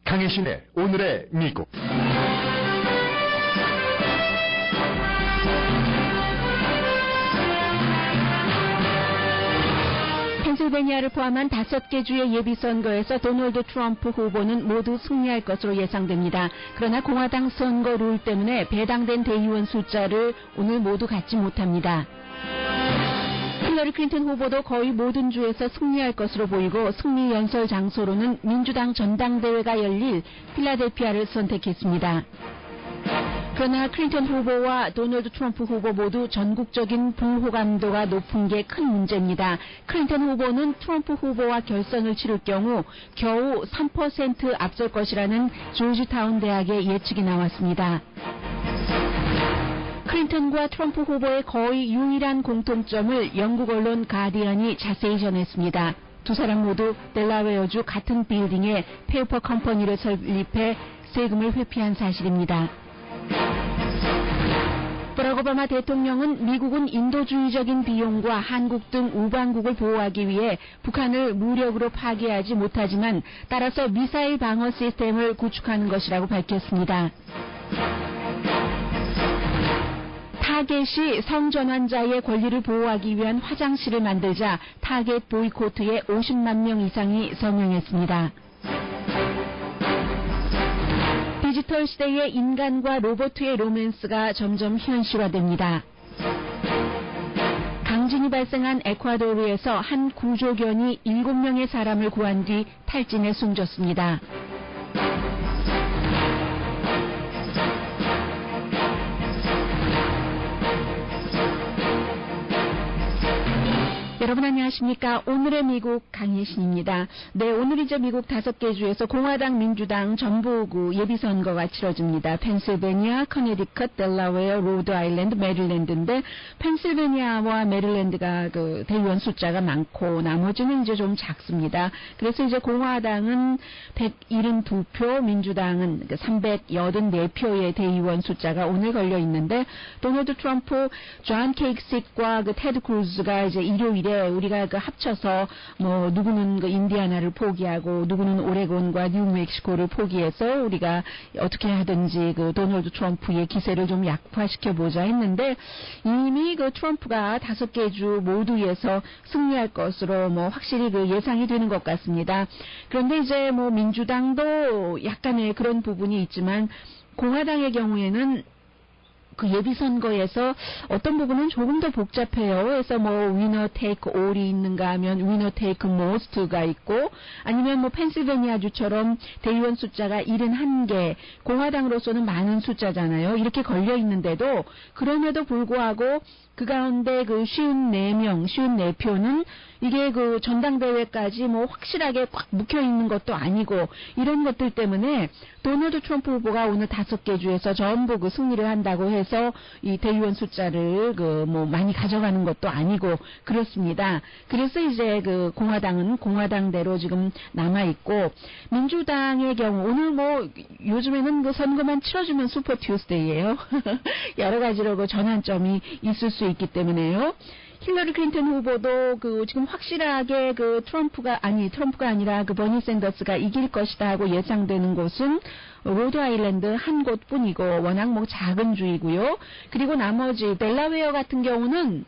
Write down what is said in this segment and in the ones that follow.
강혜신의 오늘의 미국. 펜실베니아를 포함한 5개 주의 예비선거에서 도널드 트럼프 후보는 모두 승리할 것으로 예상됩니다. 그러나 공화당 선거 룰 때문에 배당된 대의원 숫자를 오늘 모두 갖지 못합니다. 힐러리 클린턴 후보도 거의 모든 주에서 승리할 것으로 보이고 승리 연설 장소로는 민주당 전당대회가 열릴 필라델피아를 선택했습니다. 그러나 클린턴 후보와 도널드 트럼프 후보 모두 전국적인 불호감도가 높은 게 큰 문제입니다. 클린턴 후보는 트럼프 후보와 결선을 치를 경우 겨우 3% 앞설 것이라는 조지타운 대학의 예측이 나왔습니다. 클린턴과 트럼프 후보의 거의 유일한 공통점을 영국 언론 가디언이 자세히 전했습니다. 두 사람 모두 델라웨어주 같은 빌딩에 페이퍼 컴퍼니를 설립해 세금을 회피한 사실입니다. 버락 오바마 대통령은 미국은 인도주의적인 비용과 한국 등 우방국을 보호하기 위해 북한을 무력으로 파괴하지 못하지만 따라서 미사일 방어 시스템을 구축하는 것이라고 밝혔습니다. 타겟이 성전환자의 권리를 보호하기 위한 화장실을 만들자 타겟 보이코트에 50만 명 이상이 서명했습니다. 디지털 시대의 인간과 로봇의 로맨스가 점점 현실화됩니다. 강진이 발생한 에콰도르에서 한 구조견이 7명의 사람을 구한 뒤 탈진에 숨졌습니다. 여러분 안녕하십니까? 오늘의 미국 강예신입니다. 네, 오늘 이제 미국 5개 주에서 공화당, 민주당, 전부구 예비선거가 치러집니다. 펜실베니아, 커네디컷, 델라웨어, 로드아일랜드, 메릴랜드인데 펜실베니아와 메릴랜드가 그 대의원 숫자가 많고 나머지는 이제 좀 작습니다. 그래서 이제 공화당은 172표, 민주당은 384표의 대의원 숫자가 오늘 걸려 있는데 도널드 트럼프, 존 케이크식과 그 테드 크루즈가 이제 일요일에 우리가 그 합쳐서 뭐 누구는 그 인디아나를 포기하고 누구는 오레곤과 뉴멕시코를 포기해서 우리가 어떻게 하든지 그 도널드 트럼프의 기세를 좀 약화시켜 보자 했는데 이미 그 트럼프가 5개 주 모두에서 승리할 것으로 뭐 확실히 그 예상이 되는 것 같습니다. 그런데 이제 뭐 민주당도 약간의 그런 부분이 있지만 공화당의 경우에는 그 예비선거에서 어떤 부분은 조금 더 복잡해요. 그래서 뭐 위너 테이크 올이 있는가 하면 위너 테이크 모스트가 있고 아니면 뭐 펜실베니아주처럼 대의원 숫자가 71개, 공화당으로서는 많은 숫자잖아요. 이렇게 걸려 있는데도 그럼에도 불구하고 그 가운데 그 54명, 54표는 이게 그 전당대회까지 뭐 확실하게 꽉 묵혀 있는 것도 아니고 이런 것들 때문에 도널드 트럼프 후보가 오늘 5개 주에서 전부 그 승리를 한다고 해서 이 대의원 숫자를 그 뭐 많이 가져가는 것도 아니고 그렇습니다. 그래서 이제 그 공화당은 공화당대로 지금 남아 있고 민주당의 경우 오늘 뭐 요즘에는 그 선거만 치러주면 슈퍼 튜스데이예요. 여러 가지로 그 전환점이 있을 수 있기 때문에요. 힐러리 클린턴 후보도 그 지금 확실하게 그 트럼프가 아니라 그 버니 샌더스가 이길 것이다 하고 예상되는 곳은 로드아일랜드 한 곳뿐이고 워낙 뭐 작은 주이고요. 그리고 나머지 델라웨어 같은 경우는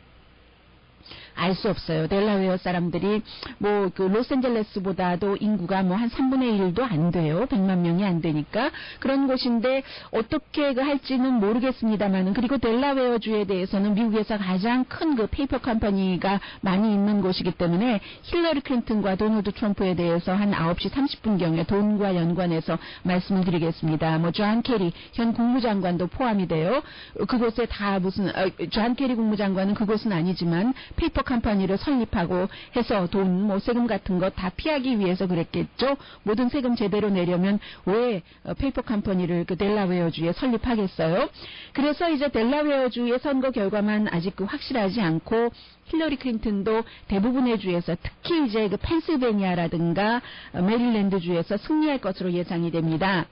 알 수 없어요. 델라웨어 사람들이 뭐 그 로스앤젤레스보다도 인구가 뭐 한 3분의 1도 안 돼요. 100만 명이 안 되니까 그런 곳인데 어떻게 그 할지는 모르겠습니다만은 그리고 델라웨어 주에 대해서는 미국에서 가장 큰 그 페이퍼 컴퍼니가 많이 있는 곳이기 때문에 힐러리 클린턴과 도널드 트럼프에 대해서 한 9시 30분경에 돈과 연관해서 말씀을 드리겠습니다. 뭐 존 케리 현 국무장관도 포함이 돼요. 그곳에 다 무슨 존 케리 국무장관은 그곳은 아니지만 페이퍼 컴퍼니를 설립하고 해서 돈, 뭐 세금 같은 거 다 피하기 위해서 그랬겠죠. 모든 세금 제대로 내려면 왜 페이퍼 컴퍼니를 그 델라웨어주에 설립하겠어요? 그래서 이제 델라웨어주의 선거 결과만 아직 그 확실하지 않고 힐러리 클린턴도 대부분의 주에서 특히 이제 그 펜실베니아라든가 메릴랜드 주에서 승리할 것으로 예상이 됩니다.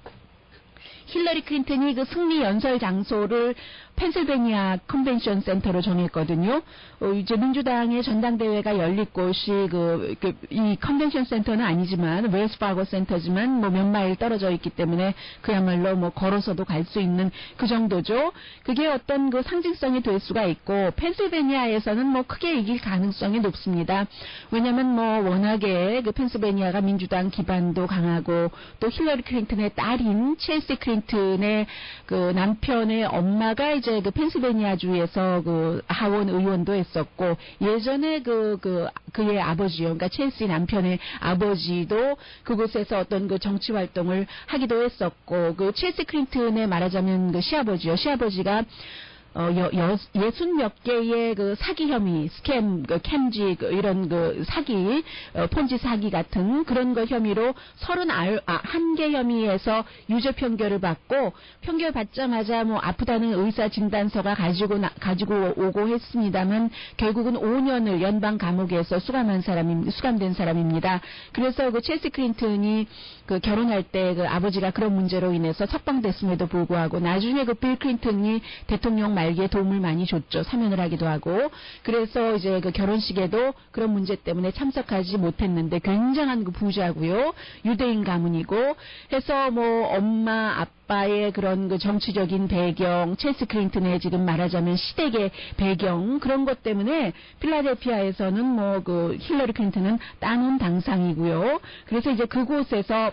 힐러리 클린턴이 그 승리 연설 장소를 펜실베니아 컨벤션 센터로 정했거든요. 이제 민주당의 전당대회가 열릴 곳이 이 컨벤션 센터는 아니지만 웰스파고 센터지만 뭐 몇 마일 떨어져 있기 때문에 그야말로 뭐 걸어서도 갈 수 있는 그 정도죠. 그게 어떤 그 상징성이 될 수가 있고 펜실베니아에서는 뭐 크게 이길 가능성이 높습니다. 왜냐하면 뭐 워낙에 그 펜실베니아가 민주당 기반도 강하고 또 힐러리 클린턴의 딸인 첼시 클린턴의 그 남편의 엄마가 이제 그 펜실베니아주에서 그 하원 의원도 했었고 예전에 그의 아버지요, 그러니까 첼시 남편의 아버지도 그곳에서 어떤 그 정치 활동을 하기도 했었고 그 첼시 클린턴의 말하자면 그 시아버지가 60몇 개의 그 사기 혐의, 스캠, 캠지, 이런 사기, 폰지 사기 같은 그런 거 혐의로 31개 혐의에서 유죄 판결을 받고, 판결 받자마자 뭐 아프다는 의사 진단서가 가지고 오고 했습니다만, 결국은 5년을 연방 감옥에서 수감된 사람입니다. 그래서 그 첼시 클린턴이 그 결혼할 때 그 아버지가 그런 문제로 인해서 석방됐음에도 불구하고, 나중에 그 빌 클린턴이 대통령 말기에 도움을 많이 줬죠. 사면을 하기도 하고. 그래서 이제 그 결혼식에도 그런 문제 때문에 참석하지 못했는데 굉장한 그 부자고요. 유대인 가문이고 해서 뭐 엄마 아빠의 그런 그 정치적인 배경, 첼시 클린턴의 지금 말하자면 시댁의 배경 그런 것 때문에 필라델피아에서는 뭐 그 힐러리 클린턴은 따놓은 당상이고요. 그래서 이제 그곳에서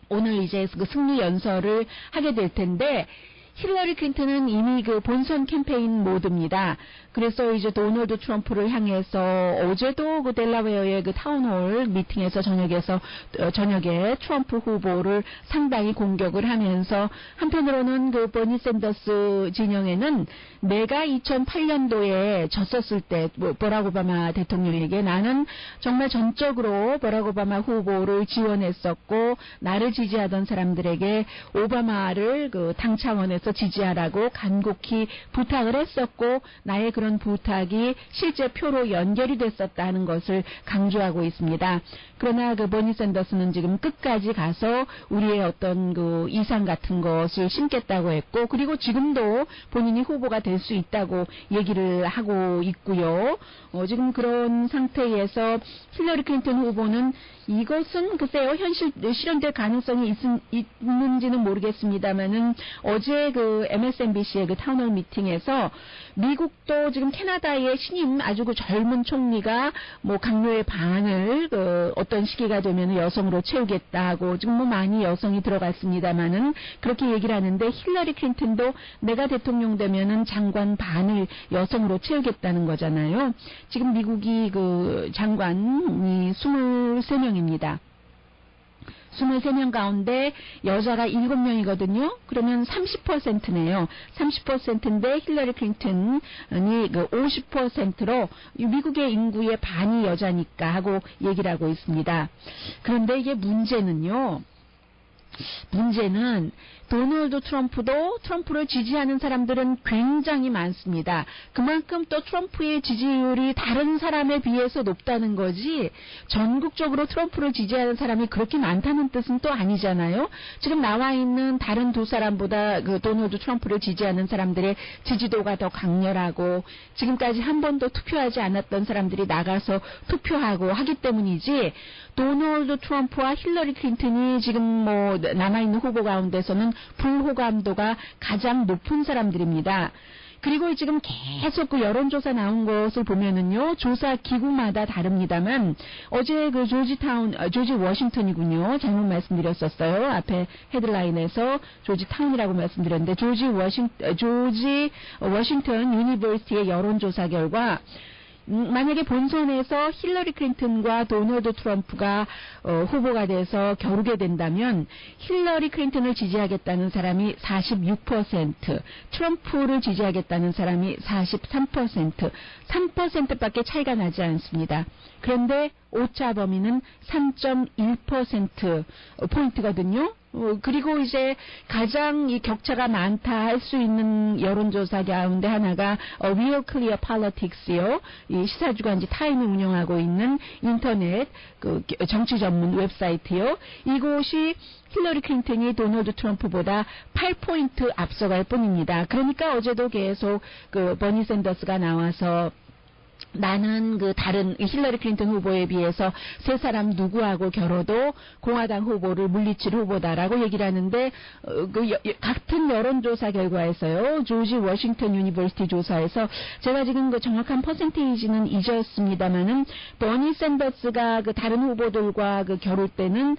오늘 이제 그 승리 연설을 하게 될 텐데 힐러리 클린턴은 이미 그 본선 캠페인 모드입니다. 그래서 이제 도널드 트럼프를 향해서 어제도 그 델라웨어의 그 타운홀 미팅에서 저녁에 트럼프 후보를 상당히 공격을 하면서 한편으로는 그 버니 샌더스 진영에는 내가 2008년도에 졌었을 때 버락 오바마 대통령에게 나는 정말 전적으로 버락 오바마 후보를 지원했었고 나를 지지하던 사람들에게 오바마를 그 당 차원에서 지지하라고 간곡히 부탁을 했었고 나의 그런 부탁이 실제 표로 연결이 됐었다는 것을 강조하고 있습니다. 그러나 그 버니 샌더스는 지금 끝까지 가서 우리의 어떤 그 이상 같은 것을 심겠다고 했고 그리고 지금도 본인이 후보가 될 수 있다고 얘기를 하고 있고요. 지금 그런 상태에서 힐러리 클린턴 후보는 이것은 글쎄요 실현될 가능성이 있는지는 모르겠습니다만은 어제 그 MSNBC의 그 타운홀 미팅에서 미국도 지금 캐나다의 신임 아주 그 젊은 총리가 뭐 강요의 반을 그 어떤 시기가 되면 여성으로 채우겠다고 지금 뭐 많이 여성이 들어갔습니다만은 그렇게 얘기를 하는데 힐러리 클린턴도 내가 대통령 되면은 장관 반을 여성으로 채우겠다는 거잖아요. 지금 미국이 그 장관이 23명입니다. 23명 가운데 여자가 7명이거든요. 그러면 30%네요. 30%인데 힐러리 클린턴이 그 50%로 미국의 인구의 반이 여자니까 하고 얘기를 하고 있습니다. 그런데 이게 문제는 도널드 트럼프를 지지하는 사람들은 굉장히 많습니다. 그만큼 또 트럼프의 지지율이 다른 사람에 비해서 높다는 거지 전국적으로 트럼프를 지지하는 사람이 그렇게 많다는 뜻은 또 아니잖아요. 지금 나와 있는 다른 두 사람보다 그 도널드 트럼프를 지지하는 사람들의 지지도가 더 강렬하고 지금까지 한 번도 투표하지 않았던 사람들이 나가서 투표하고 하기 때문이지 도널드 트럼프와 힐러리 클린턴이 지금 뭐 남아있는 후보 가운데서는 불호감도가 가장 높은 사람들입니다. 그리고 지금 계속 그 여론조사 나온 것을 보면은요, 조사 기구마다 다릅니다만, 어제 그 조지 워싱턴이군요. 잘못 말씀드렸었어요. 앞에 헤드라인에서 조지 타운이라고 말씀드렸는데, 조지 워싱턴 유니버시티의 여론조사 결과, 만약에 본선에서 힐러리 클린턴과 도널드 트럼프가 후보가 돼서 겨루게 된다면 힐러리 클린턴을 지지하겠다는 사람이 46%, 트럼프를 지지하겠다는 사람이 43%, 3%밖에 차이가 나지 않습니다. 그런데 오차 범위는 3.1% 포인트거든요. 그리고 이제 가장 이 격차가 많다 할 수 있는 여론조사 가운데 하나가 Real Clear Politics요. 이 시사주간지 타임이 운영하고 있는 인터넷 그 정치 전문 웹사이트요. 이곳이 힐러리 클린턴이 도널드 트럼프보다 8포인트 앞서갈 뿐입니다. 그러니까 어제도 계속 그 버니 샌더스가 나와서 나는 그 다른 힐러리 클린턴 후보에 비해서 세 사람 누구하고 겨뤄도 공화당 후보를 물리칠 후보다라고 얘기를 하는데 같은 여론조사 결과에서요. 조지 워싱턴 유니버시티 조사에서 제가 지금 그 정확한 퍼센테이지는 잊었습니다만은 버니 샌더스가 그 다른 후보들과 그 겨룰 때는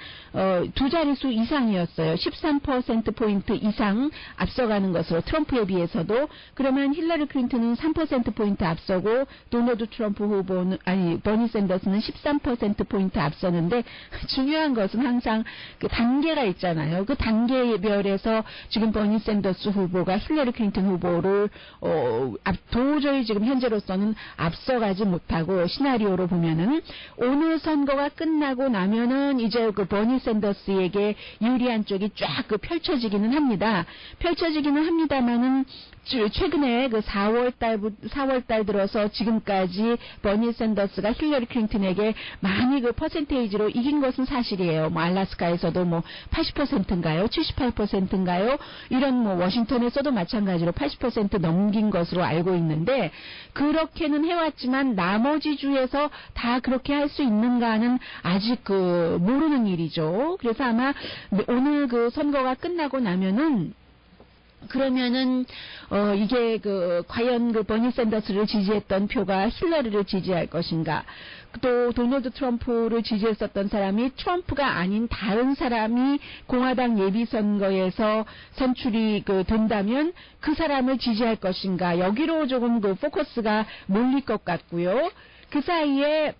두 자릿수 이상이었어요. 13% 포인트 이상 앞서가는 것으로 트럼프에 비해서도. 그러면 힐러리 클린턴은 3% 포인트 앞서고 도널드 트럼프 후보는 버니 샌더스는 13%포인트 앞서는데 중요한 것은 항상 그 단계가 있잖아요. 그 단계별에서 지금 버니 샌더스 후보가 힐러리 클린턴 후보를 도저히 지금 현재로서는 앞서가지 못하고 시나리오로 보면은 오늘 선거가 끝나고 나면은 이제 그 버니 샌더스에게 유리한 쪽이 쫙 그 펼쳐지기는 합니다. 펼쳐지기는 합니다만은 최근에 그 4월달 들어서 지금까지 버니 샌더스가 힐러리 클린턴에게 많이 그 퍼센테이지로 이긴 것은 사실이에요. 뭐 알래스카에서도 뭐 80%인가요? 78%인가요? 이런 뭐 워싱턴에서도 마찬가지로 80% 넘긴 것으로 알고 있는데 그렇게는 해왔지만 나머지 주에서 다 그렇게 할 수 있는가는 아직 그 모르는 일이죠. 그래서 아마 오늘 그 선거가 끝나고 나면은 그러면은 이게 그 과연 그 버니 샌더스를 지지했던 표가 힐러리를 지지할 것인가, 또 도널드 트럼프를 지지했었던 사람이 트럼프가 아닌 다른 사람이 공화당 예비선거에서 선출이 그 된다면 그 사람을 지지할 것인가, 여기로 조금 그 포커스가 몰릴 것 같고요. 그 사이에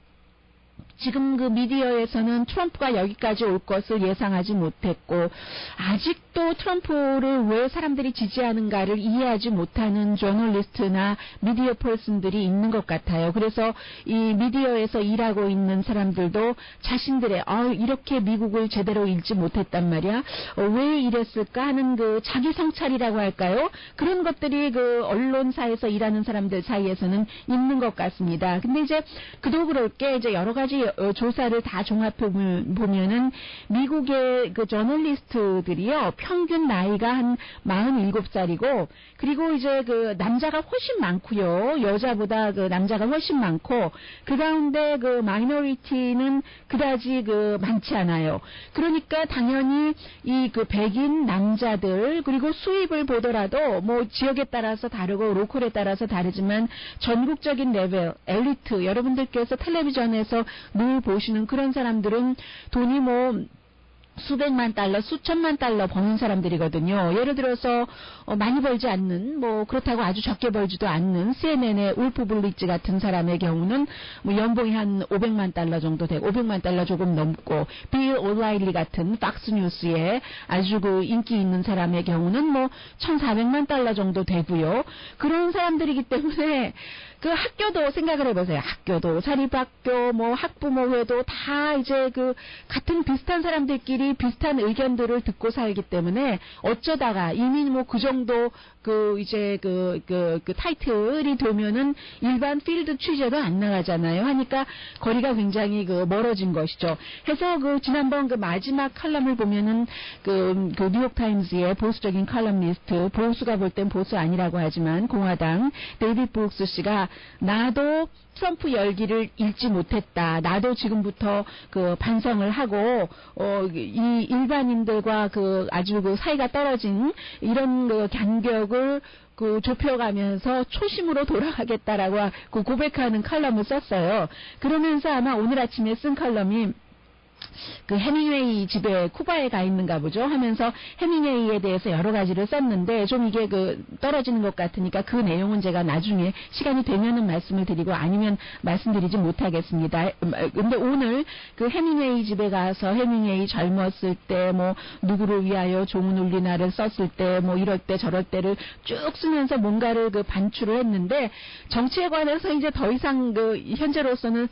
지금 그 미디어에서는 트럼프가 여기까지 올 것을 예상하지 못했고 아직도 트럼프를 왜 사람들이 지지하는가를 이해하지 못하는 저널리스트나 미디어 퍼슨들이 있는 것 같아요. 그래서 이 미디어에서 일하고 있는 사람들도 자신들의 이렇게 미국을 제대로 읽지 못했단 말이야. 왜 이랬을까 하는 그 자기 성찰이라고 할까요? 그런 것들이 그 언론사에서 일하는 사람들 사이에서는 있는 것 같습니다. 근데 이제 그도 그럴 게 이제 여러 가지 조사를 다 종합해 보면은 미국의 그 저널리스트들이요, 평균 나이가 한 47살이고, 그리고 이제 그 남자가 훨씬 많고요, 여자보다 그 남자가 훨씬 많고, 그 가운데 그 마이너리티는 그다지 그 많지 않아요. 그러니까 당연히 이 그 백인 남자들, 그리고 수입을 보더라도 뭐 지역에 따라서 다르고 로컬에 따라서 다르지만 전국적인 레벨, 엘리트, 여러분들께서 텔레비전에서 늘 보시는 그런 사람들은 돈이 뭐 수백만 달러, 수천만 달러 버는 사람들이거든요. 예를 들어서 많이 벌지 않는, 뭐 그렇다고 아주 적게 벌지도 않는 CNN의 울프 블리츠 같은 사람의 경우는 뭐 연봉이 한 500만 달러 정도 되고, 500만 달러 조금 넘고, 빌 오라일리 같은 팍스뉴스에 아주 그 인기 있는 사람의 경우는 뭐 1,400만 달러 정도 되고요. 그런 사람들이기 때문에 그 학교도 생각을 해보세요. 학교도, 사립학교, 뭐 학부모회도 다 이제 그 같은 비슷한 사람들끼리 비슷한 의견들을 듣고 살기 때문에 어쩌다가 이미 뭐 그 정도 그 이제 그 타이틀이 되면은 일반 필드 취재도 안 나가잖아요. 하니까 거리가 굉장히 그 멀어진 것이죠. 해서 그 지난번 그 마지막 칼럼을 보면은 그 뉴욕타임즈의 보수적인 칼럼니스트, 보수가 볼 땐 보수 아니라고 하지만 공화당 데이비드 브룩스 씨가 나도 트럼프 열기를 읽지 못했다. 나도 지금부터 그 반성을 하고 이 일반인들과 그 아주 그 사이가 떨어진 이런 그 간격을 그 좁혀가면서 초심으로 돌아가겠다라고 그 고백하는 칼럼을 썼어요. 그러면서 아마 오늘 아침에 쓴 칼럼이 그 해밍웨이 집에 쿠바에 가 있는가 보죠 하면서 해밍웨이에 대해서 여러 가지를 썼는데 좀 이게 그 떨어지는 것 같으니까 그 내용은 제가 나중에 시간이 되면은 말씀을 드리고 아니면 말씀드리지 못하겠습니다. 근데 오늘 그 해밍웨이 집에 가서 해밍웨이 젊었을 때 뭐 누구를 위하여 좋은 울리나를 썼을 때 뭐 이럴 때 저럴 때를 쭉 쓰면서 뭔가를 그 반출을 했는데 정치에 관해서 이제 더 이상 그 현재로서는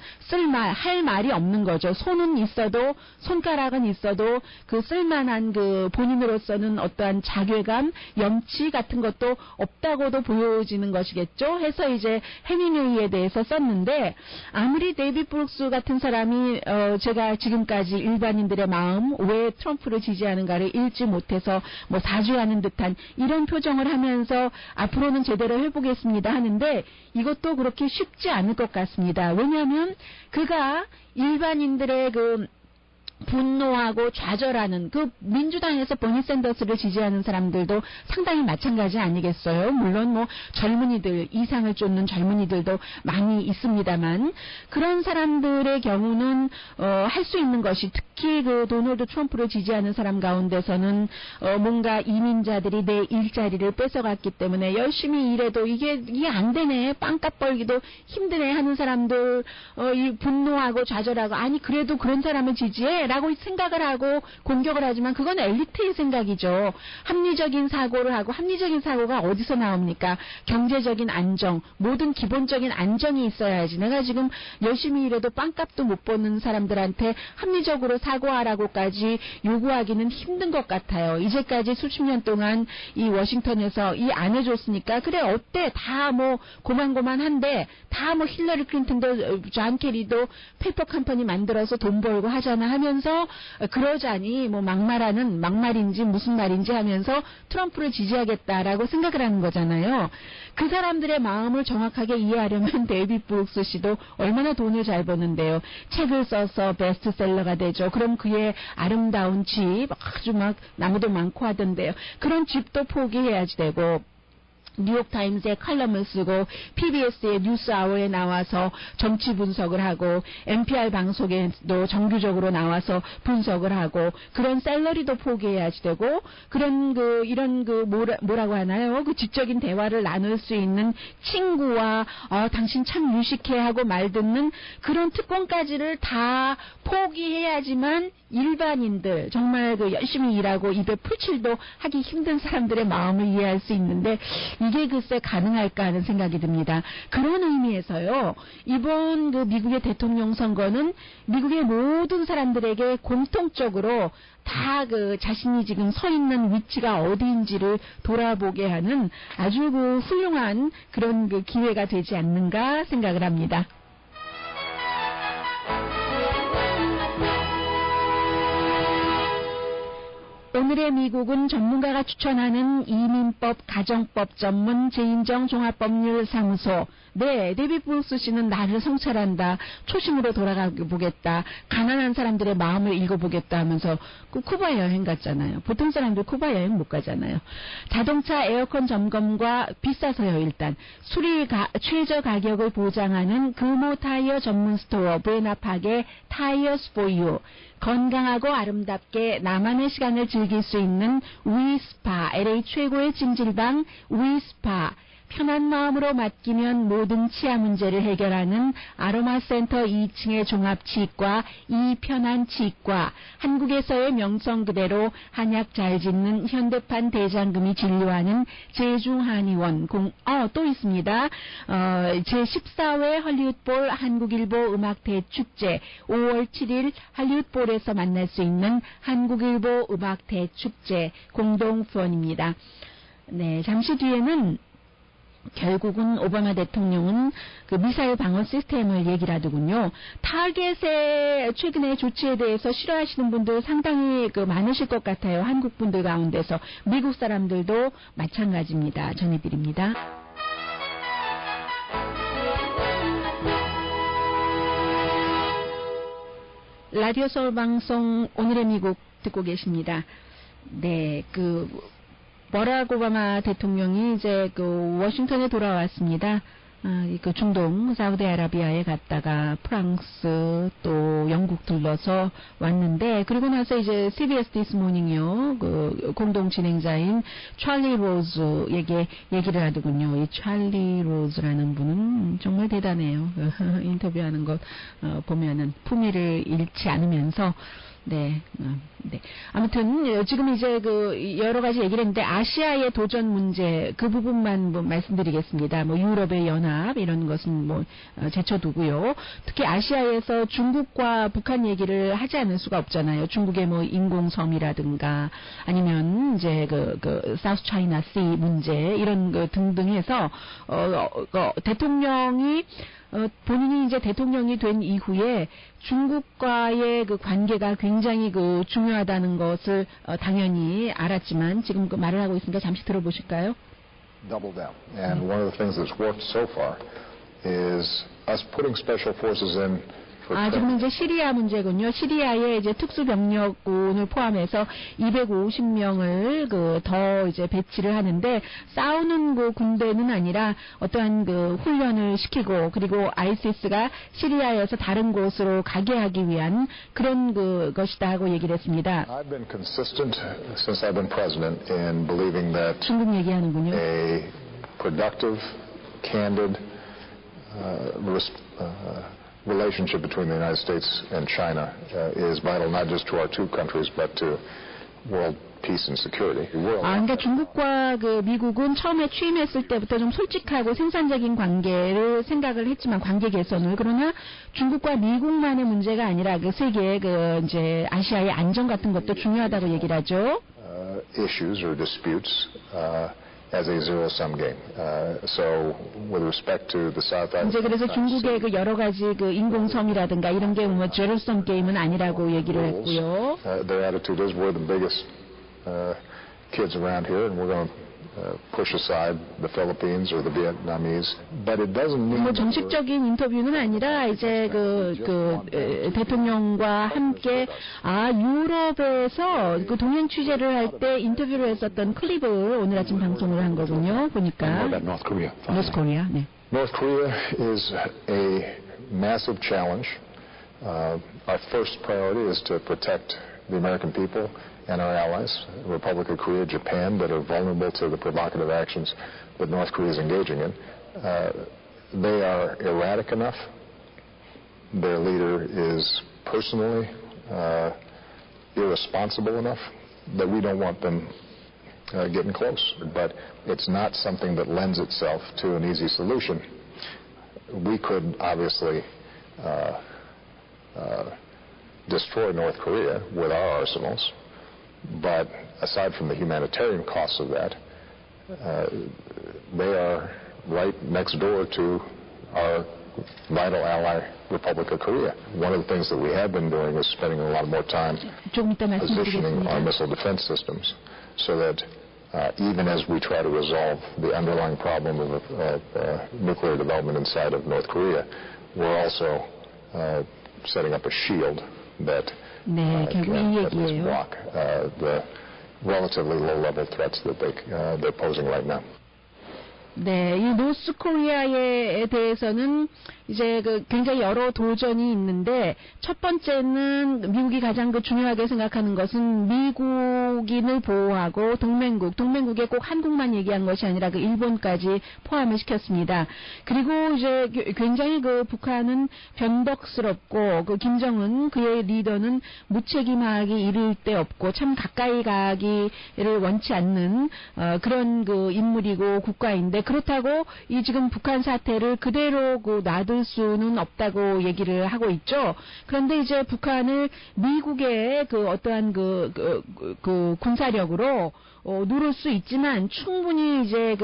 할 말이 없는 거죠. 손은 있어도 있어도 손가락은 있어도 그 쓸만한 그 본인으로서는 어떠한 자괴감, 염치 같은 것도 없다고도 보여지는 것이겠죠. 해서 이제 해밍웨이에 대해서 썼는데 아무리 데이비드 브룩스 같은 사람이 제가 지금까지 일반인들의 마음 왜 트럼프를 지지하는가를 읽지 못해서 뭐 사주하는 듯한 이런 표정을 하면서 앞으로는 제대로 해보겠습니다 하는데 이것도 그렇게 쉽지 않을 것 같습니다. 왜냐하면 그가 일반인들의 그 분노하고 좌절하는 그 민주당에서 버니 샌더스를 지지하는 사람들도 상당히 마찬가지 아니겠어요? 물론 뭐 젊은이들, 이상을 쫓는 젊은이들도 많이 있습니다만 그런 사람들의 경우는 할 수 있는 것이 특히 그 도널드 트럼프를 지지하는 사람 가운데서는 뭔가 이민자들이 내 일자리를 뺏어갔기 때문에 열심히 일해도 이게 안 되네, 빵값 벌기도 힘드네 하는 사람들 이 분노하고 좌절하고 아니 그래도 그런 사람을 지지해 라고 생각을 하고 공격을 하지만 그건 엘리트의 생각이죠. 합리적인 사고를 하고 합리적인 사고가 어디서 나옵니까? 경제적인 안정, 모든 기본적인 안정이 있어야지. 내가 지금 열심히 일해도 빵값도 못 버는 사람들한테 합리적으로 사고하라고까지 요구하기는 힘든 것 같아요. 이제까지 수십 년 동안 이 워싱턴에서 이 안 해줬으니까 그래 어때? 다 뭐 고만고만한데 다 뭐 힐러리 클린턴도 존 케리도 페이퍼 컴퍼니 만들어서 돈 벌고 하잖아 하면서 그러자니 뭐 막말인지 무슨 말인지 하면서 트럼프를 지지하겠다라고 생각을 하는 거잖아요. 그 사람들의 마음을 정확하게 이해하려면 데이비드 브룩스 씨도 얼마나 돈을 잘 버는데요. 책을 써서 베스트셀러가 되죠. 그럼 그의 아름다운 집 아주 막 나무도 많고 하던데요. 그런 집도 포기해야지 되고 뉴욕타임스에 칼럼을 쓰고 PBS의 뉴스아워에 나와서 정치 분석을 하고 NPR 방송에도 정규적으로 나와서 분석을 하고 그런 샐러리도 포기해야지 되고 그런 이런 뭐라고 하나요? 그 지적인 대화를 나눌 수 있는 친구와 당신 참 유식해 하고 말 듣는 그런 특권까지를 다 포기해야지만 일반인들 정말 그 열심히 일하고 입에 풀칠도 하기 힘든 사람들의 마음을 이해할 수 있는데 이게 글쎄 가능할까 하는 생각이 듭니다. 그런 의미에서요. 이번 그 미국의 대통령 선거는 미국의 모든 사람들에게 공통적으로 다 그 자신이 지금 서 있는 위치가 어디인지를 돌아보게 하는 아주 그 훌륭한 그런 그 기회가 되지 않는가 생각을 합니다. 오늘의 미국은 전문가가 추천하는 이민법, 가정법 전문 재인정 종합법률사무소. 네, 데이비드 브룩스 씨는 나를 성찰한다. 초심으로 돌아가 보겠다. 가난한 사람들의 마음을 읽어보겠다 하면서 그 쿠바 여행 갔잖아요. 보통 사람들 쿠바 여행 못 가잖아요. 자동차 에어컨 점검과 비싸서요 일단. 수리 최저 가격을 보장하는 금호 타이어 전문 스토어 브레나팍의 타이어스 포 유. 건강하고 아름답게 나만의 시간을 즐길 수 있는 위스파, LA 최고의 찜질방 위스파, 편한 마음으로 맡기면 모든 치아 문제를 해결하는 아로마센터 2층의 종합치과 이편한치과, 한국에서의 명성 그대로 한약 잘 짓는 현대판 대장금이 진료하는 제중한의원 또 있습니다. 제14회 헐리우드볼 한국일보 음악대축제 5월 7일 할리우드볼에서 만날 수 있는 한국일보 음악대축제 공동후원입니다. 네, 잠시 뒤에는 결국은 오바마 대통령은 그 미사일 방어 시스템을 얘기를 하더군요. 타겟의 최근의 조치에 대해서 싫어하시는 분들 상당히 많으실 것 같아요. 한국 분들 가운데서. 미국 사람들도 마찬가지입니다. 전해드립니다. 라디오 서울 방송 오늘의 미국 듣고 계십니다. 네, 버락 오바마 대통령이 이제 워싱턴에 돌아왔습니다. 그 중동 사우디아라비아에 갔다가 프랑스 또 영국 들러서 왔는데 그리고 나서 이제 CBS 디스 모닝이요 공동 진행자인 찰리 로즈에게 얘기를 하더군요. 이 찰리 로즈라는 분은 정말 대단해요. 인터뷰하는 것 보면은 품위를 잃지 않으면서 네. 네. 아무튼 지금 이제 그 여러 가지 얘기를 했는데 아시아의 도전 문제 그 부분만 뭐 말씀드리겠습니다. 뭐 유럽의 연합 이런 것은 뭐 제쳐두고요. 특히 아시아에서 중국과 북한 얘기를 하지 않을 수가 없잖아요. 중국의 뭐 인공섬이라든가 아니면 이제 그 사우스 차이나 씨 문제 이런 거 등등해서 대통령이 본인이 이제 대통령이 된 이후에 중국과의 그 관계가 굉장히 그 중요하다는 것을 당연히 알았지만 지금 그 말을 하고 있으니까 잠시 들어보실까요? Double down. And one of the things that's worked so far is us putting special forces in. 지금 이제 시리아 문제군요. 시리아에 이제 특수병력군을 포함해서 250명을 더 이제 배치를 하는데 싸우는 그 군대는 아니라 어떠한 그 훈련을 시키고 그리고 아이시스가 시리아에서 다른 곳으로 가게 하기 위한 그런 것이다 하고 얘기를 했습니다. I've been consistent since I've been president in believing that 중국 얘기하는군요. A productive, candid, relationship between the United States and China is vital not just to our two countries but to world peace and security. 그러니까 중국과 그 미국은 처음에 취임했을 때부터 좀 솔직하고 생산적인 관계를 생각을 했지만 관계 개선을 그러나 중국과 미국만의 문제가 아니라 그 세계의 그 이제 아시아의 안정 같은 것도 중요하다고 얘기를 하죠. Issues or disputes. As a zero-sum game. So, with respect to the South African. 이제 그래서 중국의 그 여러 가지 그 인공섬이라든가 이런 게 뭐 zero-sum 게임은 아니라고 얘기를 했고요. Their attitude is we're the biggest kids around here, and we're going to push aside the Philippines or the Vietnamese. But it doesn't mean. 뭐 정식적인 인터뷰는 아니라 이제 대통령과 함께 유럽에서 그 동행 취재를 할 때 인터뷰를 했었던 클립을 오늘 아침 방송을 한 거군요. 보니까. North Korea. North Korea. 네. North Korea is a massive challenge. Our first priority is to protect the American people and our allies, the Republic of Korea, Japan, that are vulnerable to the provocative actions that North Korea is engaging in. They are erratic enough. Their leader is personally irresponsible enough that we don't want them getting close. But it's not something that lends itself to an easy solution. We could obviously destroy North Korea with our arsenals. But aside from the humanitarian costs of that, they are right next door to our vital ally, Republic of Korea. One of the things that we have been doing is spending a lot more time positioning our missile defense systems so that even as we try to resolve the underlying problem of nuclear development inside of North Korea, we're also setting up a shield that can at least block the relatively low-level threats that they're posing right now. 네, 이 노스 코리아에 대해서는 이제 굉장히 여러 도전이 있는데 첫 번째는 미국이 가장 중요하게 생각하는 것은 미국인을 보호하고 동맹국에 꼭 한국만 얘기한 것이 아니라 일본까지 포함을 시켰습니다. 그리고 이제 굉장히 북한은 변덕스럽고 김정은 그의 리더는 무책임하기 이를 데 없고 참 가까이 가기를 원치 않는 그런 인물이고 국가인데 그렇다고 이 지금 북한 사태를 그대로 놔둘 수는 없다고 얘기를 하고 있죠. 그런데 이제 북한을 미국의 어떠한 군사력으로 누를 수 있지만 충분히 이제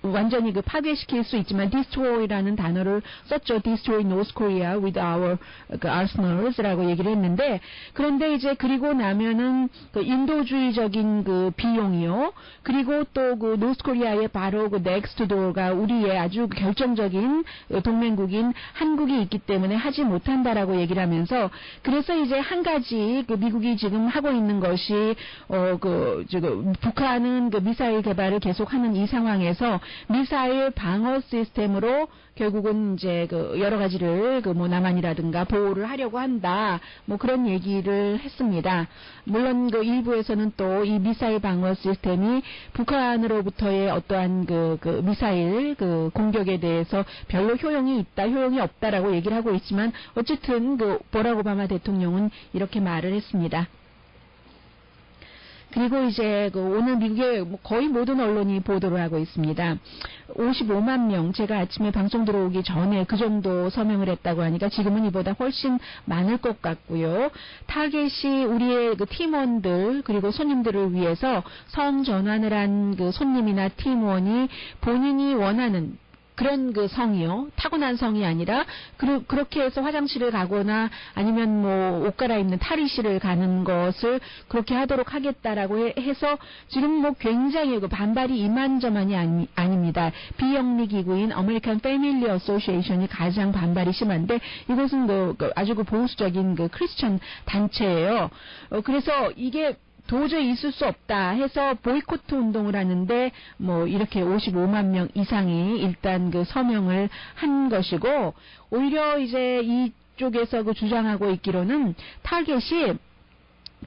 완전히 파괴시킬 수 있지만 destroy라는 단어를 썼죠. destroy North Korea with our arsenals라고 얘기를 했는데 그런데 이제 그리고 나면은 인도주의적인 비용이요. 그리고 또 North Korea의 바로 next door가 우리의 아주 결정적인 동맹국인 한국이 있기 때문에 하지 못한다라고 얘기를 하면서 그래서 이제 한 가지 미국이 지금 하고 있는 것이 북한은 미사일 개발을 계속하는 이 상황에서 미사일 방어 시스템으로 결국은 이제 여러 가지를 남한이라든가 보호를 하려고 한다. 그런 얘기를 했습니다. 물론 일부에서는 또 이 미사일 방어 시스템이 북한으로부터의 어떠한 어떤 그 미사일 공격에 대해서 별로 효용이 있다, 효용이 없다라고 얘기를 하고 있지만 어쨌든 버락 오바마 대통령은 이렇게 말을 했습니다. 그리고 이제 오늘 미국의 거의 모든 언론이 보도를 하고 있습니다. 55만 명, 제가 아침에 방송 들어오기 전에 그 정도 서명을 했다고 하니까 지금은 이보다 훨씬 많을 것 같고요. 타겟이 우리의 팀원들 그리고 손님들을 위해서 성 전환을 한 손님이나 팀원이 본인이 원하는 그런 성이요. 타고난 성이 아니라 그렇게 해서 화장실을 가거나 아니면 옷 갈아입는 탈의실을 가는 것을 그렇게 하도록 하겠다라고 해서 지금 굉장히 반발이 이만저만이 아닙니다. 비영리 기구인 아메리칸 패밀리 어소시에이션이 가장 반발이 심한데 이것은 아주 보수적인 크리스천 단체예요. 그래서 이게 도저히 있을 수 없다 해서 보이콧 운동을 하는데 이렇게 55만 명 이상이 일단 서명을 한 것이고 오히려 이제 이쪽에서 주장하고 있기로는 타겟이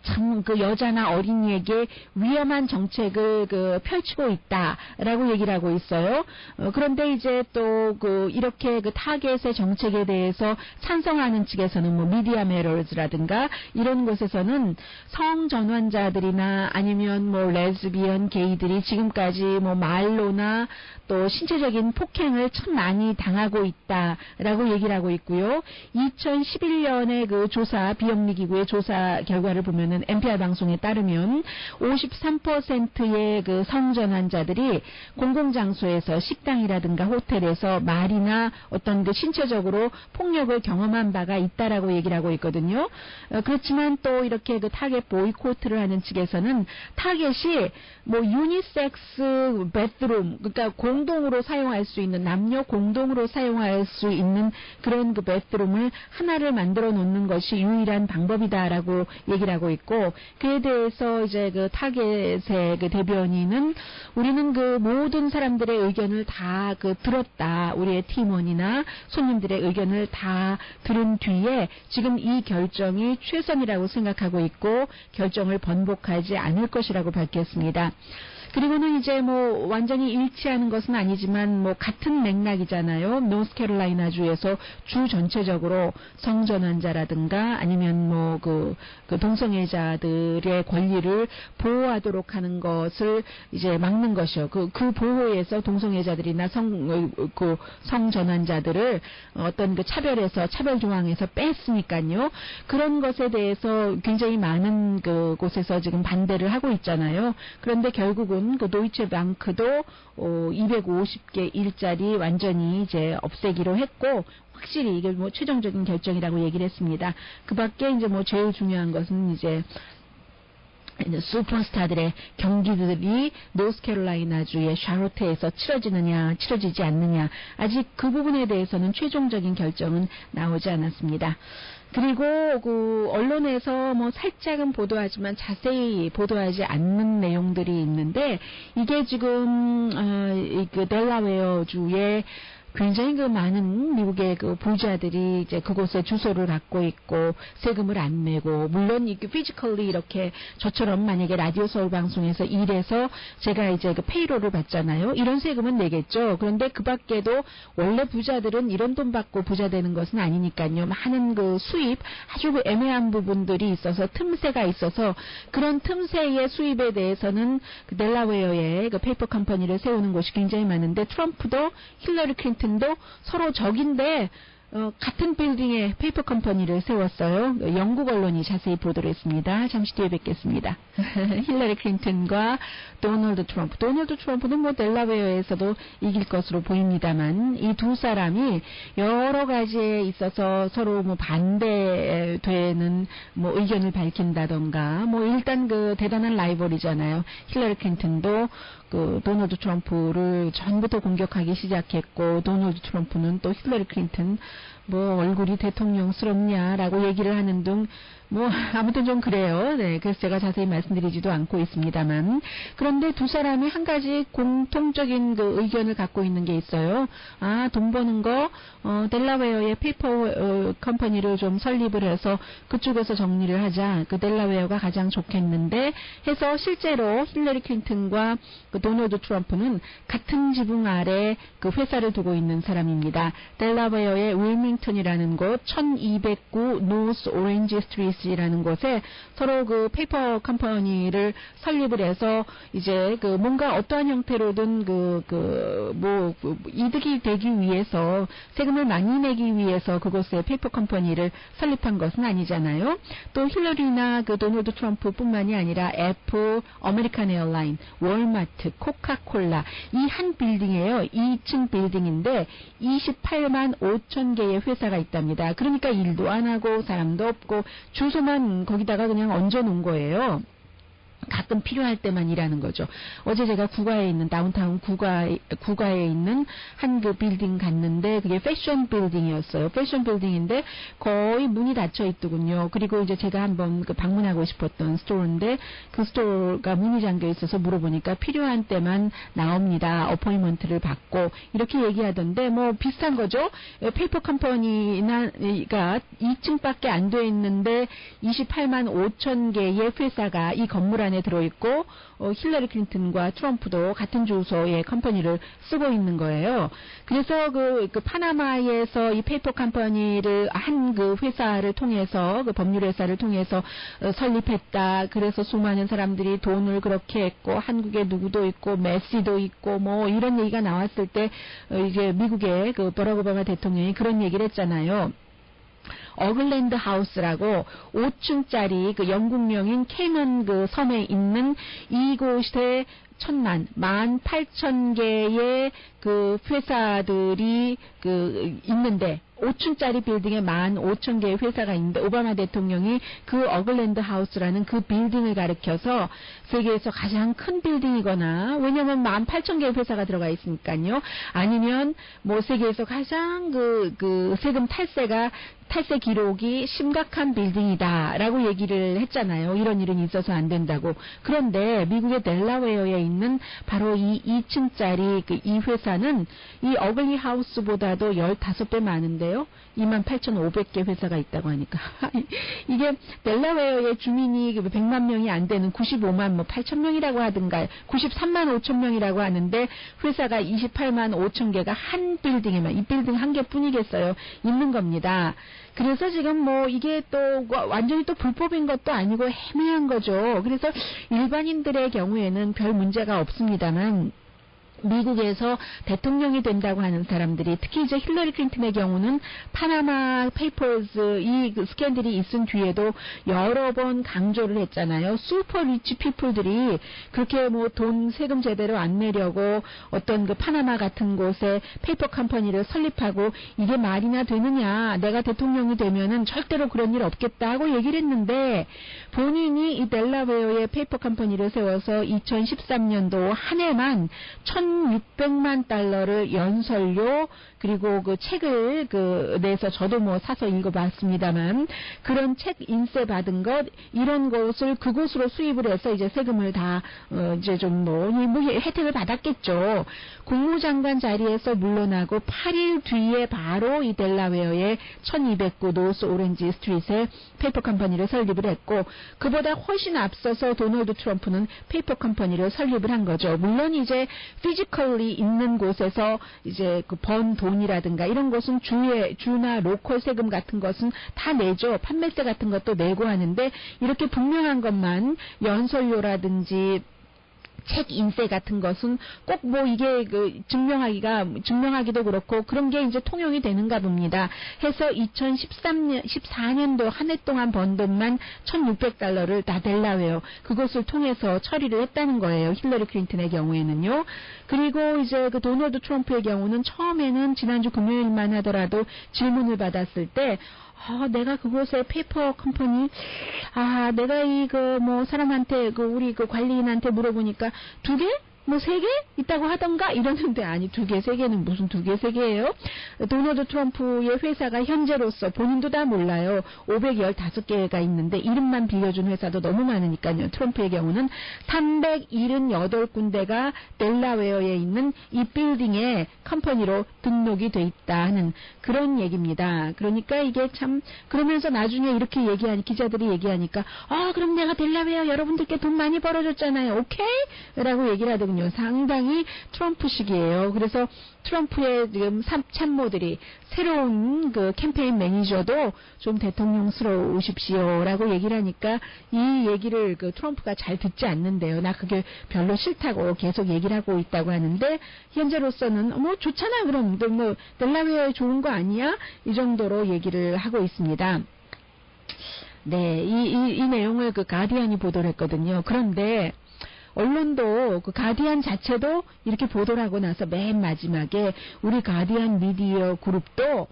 참 여자나 어린이에게 위험한 정책을 펼치고 있다라고 얘기를 하고 있어요. 그런데 이제 또 이렇게 타겟의 정책에 대해서 찬성하는 측에서는 미디어 메러즈라든가 이런 곳에서는 성전환자들이나 아니면 레즈비언, 게이들이 지금까지 말로나 또 신체적인 폭행을 참 많이 당하고 있다라고 얘기를 하고 있고요. 2011년의 조사, 비영리기구의 조사 결과를 보면은 NPR 방송에 따르면 53%의 성전환자들이 공공장소에서 식당이라든가 호텔에서 말이나 어떤 신체적으로 폭력을 경험한 바가 있다라고 얘기를 하고 있거든요. 그렇지만 또 이렇게 타겟 보이콧을 하는 측에서는 타겟이 유니섹스 베드룸, 그러니까 공동으로 사용할 수 있는 남녀 공동으로 사용할 수 있는 그런 베드룸을 하나를 만들어 놓는 것이 유일한 방법이다라고 얘기를 하고 있고 그에 대해서 이제 타겟의 대변인은 우리는 모든 사람들의 의견을 다 들었다. 우리의 팀원이나 손님들의 의견을 다 들은 뒤에 지금 이 결정이 최선이라고 생각하고 있고 결정을 번복하지 않을 것이라고 밝혔습니다. 그리고는 이제 완전히 일치하는 것은 아니지만 같은 맥락이잖아요. 노스캐롤라이나주에서 주 전체적으로 성전환자라든가 아니면 동성애자들의 권리를 보호하도록 하는 것을 이제 막는 것이요. 그 보호에서 동성애자들이나 성전환자들을 어떤 차별에서 차별 조항에서 뺐으니까요. 그런 것에 대해서 굉장히 많은 곳에서 지금 반대를 하고 있잖아요. 그런데 결국은 도이체 방크도 250개 일자리 완전히 이제 없애기로 했고 확실히 이게 최종적인 결정이라고 얘기를 했습니다. 그 밖에 이제 제일 중요한 것은 이제 슈퍼스타들의 경기들이 노스캐롤라이나주의 샤롯에서 치러지느냐 치러지지 않느냐 아직 그 부분에 대해서는 최종적인 결정은 나오지 않았습니다. 그리고 언론에서 살짝은 보도하지만 자세히 보도하지 않는 내용들이 있는데 이게 지금 델라웨어주의 굉장히 많은 미국의 부자들이 이제 그곳에 주소를 갖고 있고 세금을 안 내고 물론 이렇게 피지컬리 이렇게 저처럼 만약에 라디오 서울 방송에서 일해서 제가 이제 페이로를 받잖아요. 이런 세금은 내겠죠. 그런데 그 밖에도 원래 부자들은 이런 돈 받고 부자 되는 것은 아니니까요. 많은 수입 아주 애매한 부분들이 있어서 틈새가 있어서 그런 틈새의 수입에 대해서는 델라웨어의 페이퍼 컴퍼니를 세우는 곳이 굉장히 많은데 트럼프도 힐러리 클린턴도 서로 적인데 같은 빌딩에 페이퍼 컴퍼니를 세웠어요. 영국 언론이 자세히 보도를 했습니다. 잠시 뒤에 뵙겠습니다. 힐러리 클린턴과 도널드 트럼프. 도널드 트럼프는 델라웨어에서도 이길 것으로 보입니다만 이 두 사람이 여러 가지에 있어서 서로 반대되는 의견을 밝힌다던가 일단 대단한 라이벌이잖아요. 힐러리 클린턴도 도널드 트럼프를 전부터 공격하기 시작했고 도널드 트럼프는 또 힐러리 클린턴 얼굴이 대통령스럽냐라고 얘기를 하는 등 뭐 아무튼 좀 그래요. 네, 그래서 제가 자세히 말씀드리지도 않고 있습니다만, 그런데 두 사람이 한 가지 공통적인 그 의견을 갖고 있는 게 있어요. 아, 돈 버는 거 델라웨어의 페이퍼 컴퍼니를 좀 설립을 해서 그쪽에서 정리를 하자. 그 델라웨어가 가장 좋겠는데 해서 실제로 힐러리 클린턴과 그 도널드 트럼프는 같은 지붕 아래 그 회사를 두고 있는 사람입니다. 델라웨어의 윌밍턴이라는 곳 1209 노스 오렌지 스트리트라는 곳에 서로 그 페이퍼 컴퍼니를 설립을 해서 이제 그 뭔가 어떠한 형태로든 뭐 이득이 되기 위해서 세금을 많이 내기 위해서 그곳에 페이퍼 컴퍼니를 설립한 것은 아니잖아요. 또 힐러리나 그 도널드 트럼프뿐만이 아니라 애플, 아메리칸 에어라인, 월마트, 코카콜라 이 한 빌딩이에요. 2층 빌딩인데 28만 5천 개의 회사가 있답니다. 그러니까 일도 안 하고 사람도 없고 주소만 거기다가 그냥 얹어 놓은 거예요. 가끔 필요할 때만 일하는 거죠. 어제 제가 구가에 있는 다운타운 구가에 있는 한 그 빌딩 갔는데 그게 패션 빌딩이었어요. 패션 빌딩인데 거의 문이 닫혀 있더군요. 그리고 이제 제가 한번 그 방문하고 싶었던 스토어인데 그 스토어가 문이 잠겨 있어서 물어보니까 필요한 때만 나옵니다. 어포인먼트를 받고 이렇게 얘기하던데 뭐 비슷한 거죠. 페이퍼 컴퍼니가 2층밖에 안 돼 있는데 28만 5천 개의 회사가 이 건물 안에 들어있고 힐러리 클린턴과 트럼프도 같은 주소의 컴퍼니를 쓰고 있는 거예요. 그래서 그 파나마에서 이 페이퍼 컴퍼니를 한 그 회사를 통해서 그 법률 회사를 통해서 설립했다. 그래서 수많은 사람들이 돈을 그렇게 했고 한국에 누구도 있고 메시도 있고 뭐 이런 얘기가 나왔을 때 이제 미국의 그 버락 오바마 대통령이 그런 얘기를 했잖아요. 어글랜드 하우스라고 5층짜리 그 영국명인 캐넌 그 섬에 있는 이곳에 18,000개의 그 회사들이 그 있는데 5층짜리 빌딩에 15,000개의 회사가 있는데 오바마 대통령이 그 어글랜드 하우스라는 그 빌딩을 가리켜서 세계에서 가장 큰 빌딩이거나 왜냐하면 18,000개의 회사가 들어가 있으니까요. 아니면 뭐 세계에서 가장 그 세금 탈세 기록이 심각한 빌딩이다라고 얘기를 했잖아요. 이런 일은 있어서 안 된다고. 그런데 미국의 델라웨어에 있는 바로 이 2층짜리 그 이 회사는 이 어글리 하우스보다도 15배 많은데요. 28,500개 회사가 있다고 하니까. 이게 델라웨어의 주민이 100만 명이 안 되는 95만 8천 명이라고 하든가 93만 5천 명이라고 하는데 회사가 28만 5천 개가 한 빌딩에만 이 빌딩 한 개뿐이겠어요. 있는 겁니다. 그래서 지금 뭐 이게 또 완전히 또 불법인 것도 아니고 애매한 거죠. 그래서 일반인들의 경우에는 별 문제가 없습니다만 미국에서 대통령이 된다고 하는 사람들이 특히 이제 힐러리 클린턴의 경우는 파나마 페이퍼즈 이 스캔들이 있은 뒤에도 여러 번 강조를 했잖아요. 슈퍼 리치 피플들이 그렇게 뭐 돈 세금 제대로 안 내려고 어떤 그 파나마 같은 곳에 페이퍼 컴퍼니를 설립하고 이게 말이나 되느냐. 내가 대통령이 되면은 절대로 그런 일 없겠다 하고 얘기를 했는데 본인이 이 델라웨어의 페이퍼 컴퍼니를 세워서 2013년도 한 해만 1,600만 달러를 연설료 그리고 그 책을 내서 저도 뭐 사서 읽어봤습니다만 그런 책 인쇄 받은 것 이런 것을 그곳으로 수입을 해서 이제 세금을 다 이제 좀 뭐 혜택을 받았겠죠. 국무장관 자리에서 물러나고 8일 뒤에 바로 이 델라웨어의 1209 노스 오렌지 스트리트에 페이퍼 컴퍼니를 설립을 했고 그보다 훨씬 앞서서 도널드 트럼프는 페이퍼 컴퍼니를 설립을 한 거죠. 물론 이제 피지컬리 있는 곳에서 이제 그 번 돈이라든가 이런 것은 주나 로컬 세금 같은 것은 다 내죠. 판매세 같은 것도 내고 하는데 이렇게 분명한 것만 연설료라든지 책 인쇄 같은 것은 꼭 뭐 이게 증명하기도 그렇고 그런 게 이제 통용이 되는가 봅니다. 해서 2014년도 한 해 동안 번 돈만 1,600달러를 다 델라웨어 그것을 통해서 처리를 했다는 거예요. 힐러리 클린턴의 경우에는요. 그리고 이제 그 도널드 트럼프의 경우는 처음에는 지난주 금요일만 하더라도 질문을 받았을 때 내가 그곳에 페이퍼 컴퍼니, 내가 뭐 사람한테, 우리 관리인한테 물어보니까 2개? 뭐 3개 있다고 하던가 이러는데 아니 2개, 3개는 무슨 2개, 3개예요? 도널드 트럼프의 회사가 현재로서 본인도 다 몰라요. 515개가 있는데 이름만 빌려준 회사도 너무 많으니까요. 트럼프의 경우는 378군데가 델라웨어에 있는 이 빌딩에 컴퍼니로 등록이 돼 있다 하는 그런 얘기입니다. 그러니까 이게 참 그러면서 나중에 이렇게 기자들이 얘기하니까 그럼 내가 델라웨어 여러분들께 돈 많이 벌어줬잖아요. 오케이? 라고 얘기를 하더군요. 상당히 트럼프식이에요. 그래서 트럼프의 지금 참모들이 새로운 그 캠페인 매니저도 좀 대통령스러우십시오라고 얘기를 하니까 이 얘기를 그 트럼프가 잘 듣지 않는데요. 나 그게 별로 싫다고 계속 얘기를 하고 있다고 하는데 현재로서는 뭐 좋잖아 그럼 뭐 델라웨어에 좋은 거 아니야? 이 정도로 얘기를 하고 있습니다. 네, 이 내용을 그 가디언이 보도를 했거든요. 그런데 언론도 그 가디언 자체도 이렇게 보도를 하고 나서 맨 마지막에 우리 가디언 미디어 그룹도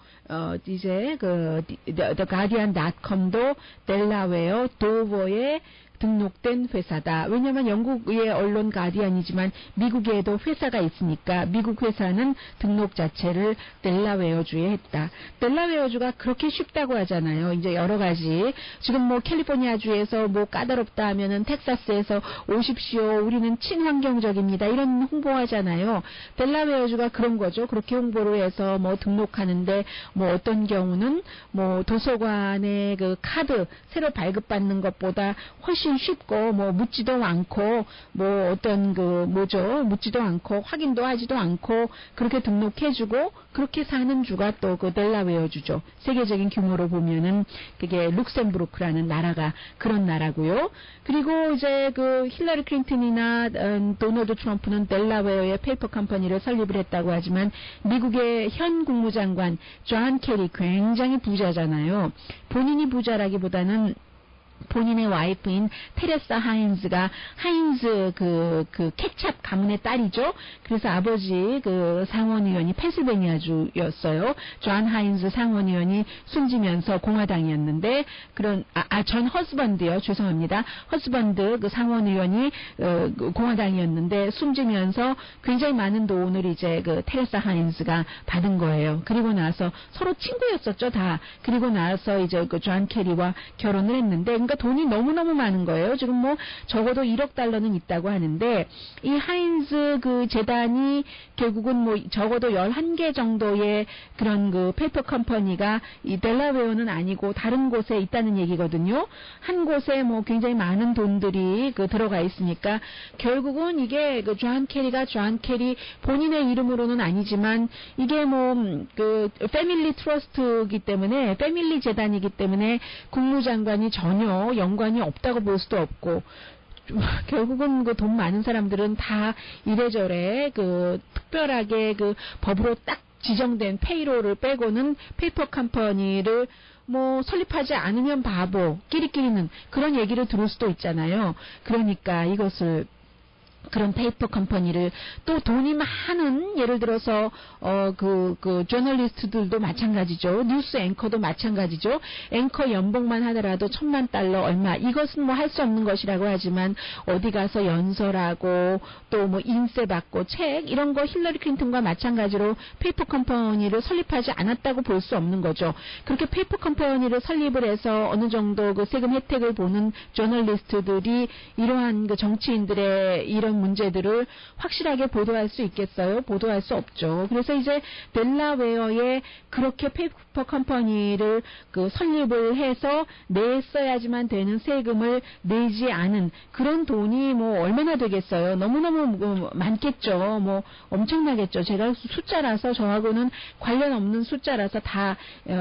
이제 그 The Guardian.com도 델라웨어 도버에 등록된 회사다. 왜냐하면 영국의 언론 가디언이지만 미국에도 회사가 있으니까 미국 회사는 등록 자체를 델라웨어주에 했다. 델라웨어주가 그렇게 쉽다고 하잖아요. 이제 여러 가지 지금 뭐 캘리포니아주에서 뭐 까다롭다 하면은 텍사스에서 오십시오. 우리는 친환경적입니다. 이런 홍보하잖아요. 델라웨어주가 그런 거죠. 그렇게 홍보를 해서 뭐 등록하는데 뭐 어떤 경우는 뭐 도서관의 그 카드 새로 발급받는 것보다 훨씬 쉽고 뭐 묻지도 않고 뭐 어떤 그 뭐죠 묻지도 않고 확인도 하지도 않고 그렇게 등록해주고 그렇게 사는 주가 또 그 델라웨어주죠. 세계적인 규모로 보면은 그게 룩셈부르크라는 나라가 그런 나라고요. 그리고 이제 그 힐러리 클린턴이나 도널드 트럼프는 델라웨어의 페이퍼 컴퍼니를 설립을 했다고 하지만 미국의 현 국무장관 존 케리 굉장히 부자잖아요. 본인이 부자라기보다는 본인의 와이프인 테레사 하인즈가 하인즈 그 케찹 가문의 딸이죠. 그래서 아버지 그 상원의원이 펜실베니아주였어요. 존 하인즈 상원의원이 숨지면서 공화당이었는데 전 허스번드요. 죄송합니다. 허스번드 그 상원의원이 공화당이었는데 숨지면서 굉장히 많은 돈을 이제 그 테레사 하인즈가 받은 거예요. 그리고 나서 서로 친구였었죠, 다. 그리고 나서 이제 그 존 케리와 결혼을 했는데 그러니까 돈이 너무너무 많은 거예요. 지금 뭐 적어도 1억 달러는 있다고 하는데 이 하인즈 그 재단이 결국은 뭐 적어도 11개 정도의 그런 그 페이퍼 컴퍼니가 이 델라웨어는 아니고 다른 곳에 있다는 얘기거든요. 한 곳에 뭐 굉장히 많은 돈들이 그 들어가 있으니까 결국은 이게 그 존 케리가 존 케리 본인의 이름으로는 아니지만 이게 뭐 그 패밀리 트러스트이기 때문에 패밀리 재단이기 때문에 국무장관이 전혀 연관이 없다고 볼 수도 없고 결국은 그 돈 많은 사람들은 다 이래저래 그 특별하게 그 법으로 딱 지정된 페이로를 빼고는 페이퍼 컴퍼니를 뭐 설립하지 않으면 바보 끼리끼리는 그런 얘기를 들을 수도 있잖아요. 그러니까 이것을 그런 페이퍼 컴퍼니를 또 돈이 많은 예를 들어서 그 저널리스트들도 마찬가지죠. 뉴스 앵커도 마찬가지죠. 앵커 연봉만 하더라도 $10,000 얼마 이것은 뭐 할 수 없는 것이라고 하지만 어디 가서 연설하고 또 뭐 인세 받고 책 이런 거 힐러리 클린턴과 마찬가지로 페이퍼 컴퍼니를 설립하지 않았다고 볼 수 없는 거죠. 그렇게 페이퍼 컴퍼니를 설립을 해서 어느 정도 그 세금 혜택을 보는 저널리스트들이 이러한 그 정치인들의 이런 문제들을 확실하게 보도할 수 있겠어요? 보도할 수 없죠. 그래서 이제 델라웨어에 그렇게 페이퍼 컴퍼니를 그 설립을 해서 냈어야지만 되는 세금을 내지 않은 그런 돈이 뭐 얼마나 되겠어요? 너무너무 많겠죠. 뭐 엄청나겠죠. 제가 숫자라서 저하고는 관련 없는 숫자라서 다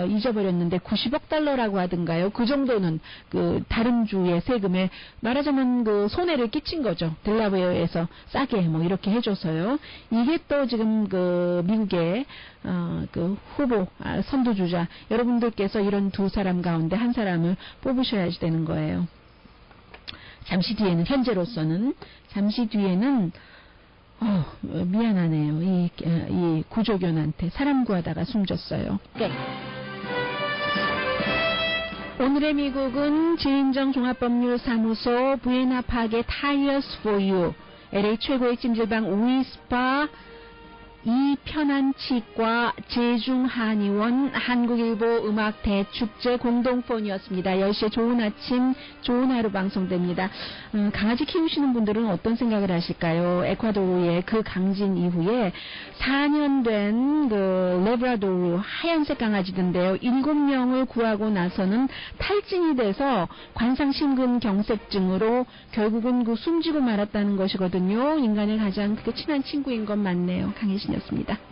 잊어버렸는데 90억 달러라고 하던가요? 그 정도는 그 다른 주의 세금에 말하자면 그 손해를 끼친 거죠. 델라웨어에서 싸게 뭐 이렇게 해줘서요. 이게 또 지금 그 미국의 그 후보 선두주자 여러분들께서 이런 두 사람 가운데 한 사람을 뽑으셔야 되는 거예요. 잠시 뒤에는 현재로서는 잠시 뒤에는 미안하네요. 이 구조견한테 사람 구하다가 숨졌어요. 네. 오늘의 미국은 진정 종합법률사무소 부에나 파게 타이어스 for you LA 최고의 찜질방 우이스파, 이편안치과, 제중한의원, 한국일보 음악 대축제 공동폰이었습니다. 10시에 좋은 아침, 좋은 하루 방송됩니다. 강아지 키우시는 분들은 어떤 생각을 하실까요? 에콰도르의 그 강진 이후에 4년 된 그 레브라도르 하얀색 강아지인데요. 7명을 구하고 나서는 탈진이 돼서 관상심근경색증으로 결국은 그 숨지고 말았다는 것이거든요. 인간의 가장 친한 친구인 건 맞네요. 강혜신 이었습니다.